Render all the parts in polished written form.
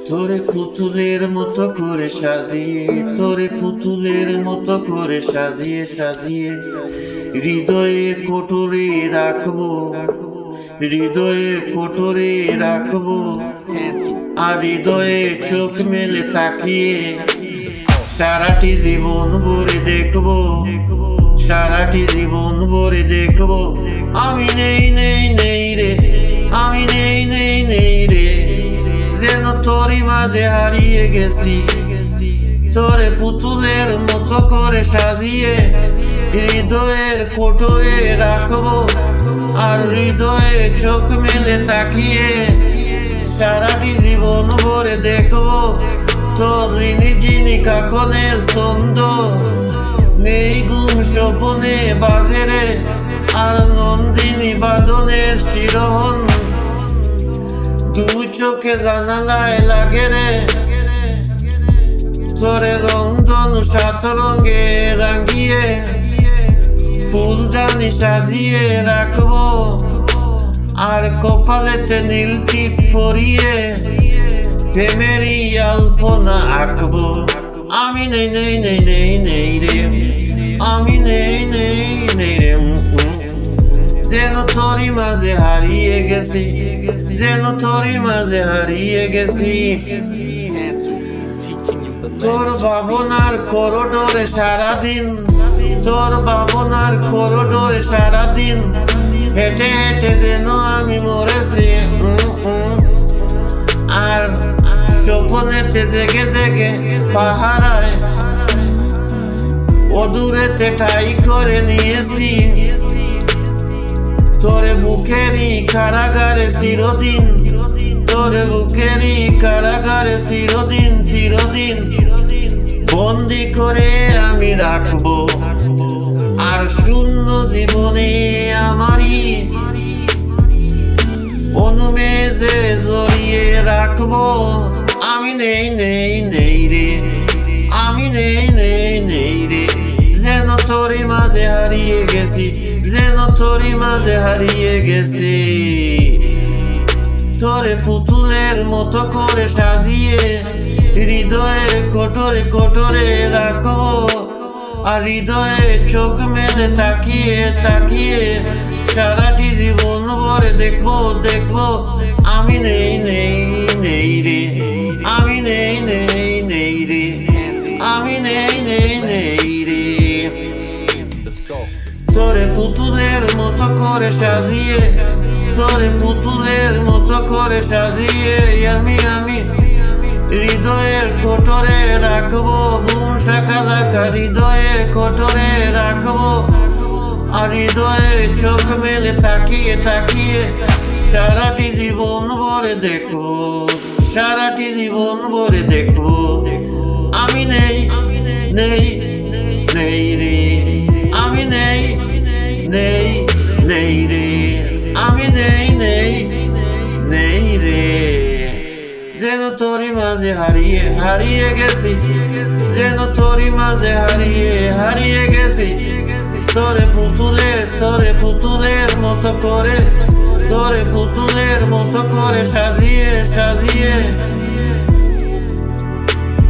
তোরে পুতুলের মতো করে সাজিয়ে, তোরে পুতুলের মতো করে সাজিয়ে সাজিয়ে হৃদয়ে কোটরে রাখবো, হৃদয়ে কোটরে রাখবো। আর হৃদয়ে চোখ মেলে তাকিয়ে সারাটি জীবন ভরে দেখবো, সারাটি জীবন ভরে দেখবো। আমি নেই নেই নেই রে, আমি নেই নেই নেই রে, যেন তোরই মাঝে হারিয়ে গেছি। তোরে পুতুলের মতো করে সাজিয়ে হৃদয়ের কোটরে রাখবো, আর হৃদয়ে চোখ মেলে তাকিয়ে সারাটি জীবন ভরে দেখবো। তোর ঋণী যিনি কাকনের ছন্দ, নেই গুম স্বপনে বাজে রে, আর নন্দিনী বাদনের শিরোহন দুই চোখে জানালায় লাগে রে। তোরে রংধন সাত রঙে রাঙিয়ে ফুলদানি সাজিয়ে রাখবো, আর কপালেতে নীল টিপ পরিয়ে প্রেমেরই আলপনা আঁকবো। আমি নেই নেই নেই নেই নেই রে, আমি নেই নেই নেই রে, যেন তোরই মাঝে হারিয়ে গেছি, যেন তোরই মাঝে হারিয়ে গেছি। তোর ভাবনার করিডোরে সারাদিন, তোর ভাবনার করিডোরে সারাদিন হেঁটে হেঁটে যেন আমি মরেছি। আর স্বপ্নেতে জেগে জেগে পাহারায় অদূরেতে ঠাই করে নিয়েছি। তোরে বুকেরই কারাগারে চিরদিন, তোরে বুকেরই কারাগারে চিরদিন চিরদিন বন্দি করে আমি রাখবো। আর শূন্য জীবনে আমারই অনুমেজে জড়িয়ে রাখবো। আমি নেই নেই নেই রে, আমি নেই নেই নেই রে, যেন তোরই মাঝে হারিয়ে গেছি, যেন তোরই মাঝে হারিয়ে গেছি। তোরে পুতুলের মতো করে সাজিয়ে হৃদয়ের কোটরে কোটরে রাখবো, আর হৃদয়ে চোখ মেলে তাকিয়ে তাকিয়ে সারাটি জীবন ভরে দেখবো দেখবো। আমি নেই নেই নেই রে, আমি নেই নেই নেই রে, আমি নেই নেই নেই রে। তোরে পুতুলের মতো করে সাজিয়ে, তোরে পুতুলের মতো করে সাজিয়ে আমি আমি হৃদয়ের কোটরে রাখবো। বুম শাকালাকা হৃদয়ে কোটরে রাখবো, আর হৃদয়ে চোখ মেলে তাকিয়ে তাকিয়ে সারাটি জীবন ভরে দেখবো, সারাটি জীবন ভরে দেখবো। আমি নেই নেই নেই রে, আমি নেই নেই নেই রে, আমি নেই নেই নেই রে, যেন তোরই মাঝে হারিয়ে হারিয়ে গেছি, যেন তোরই মাঝে হারিয়ে হারিয়ে গেছি। তোরে পুতুলের মতো করে, তোরে পুতুলের মতো করে সাজিয়ে সাজিয়ে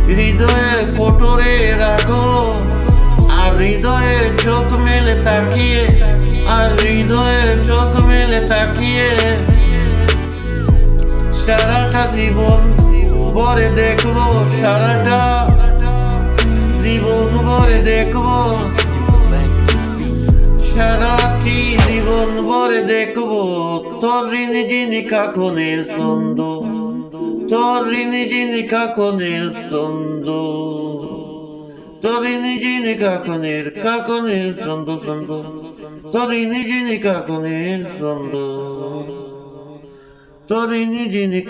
হৃদয়ে কোটরে রাখো, আর হৃদয়ে চোখ মেলে তাকিয়ে, আর হৃদয়ে চোখ মেলে তাকিয়ে সারাটা জীবন ভরে দেখবো, সারাটা জীবন ভরে দেখবো, সারাটি জীবন ভরে দেখবো। তোর ঋণী যিনি কাকনের ছন্দ, তোর ঋণী যিনি কাকনের ছন্দ, তোর ঋণী যিনি কাকনের কাকনের ছন্দ ছন্দ, তোর ঋণী যিনি কাকনের ছন্দ, তোর ঋণী যিনি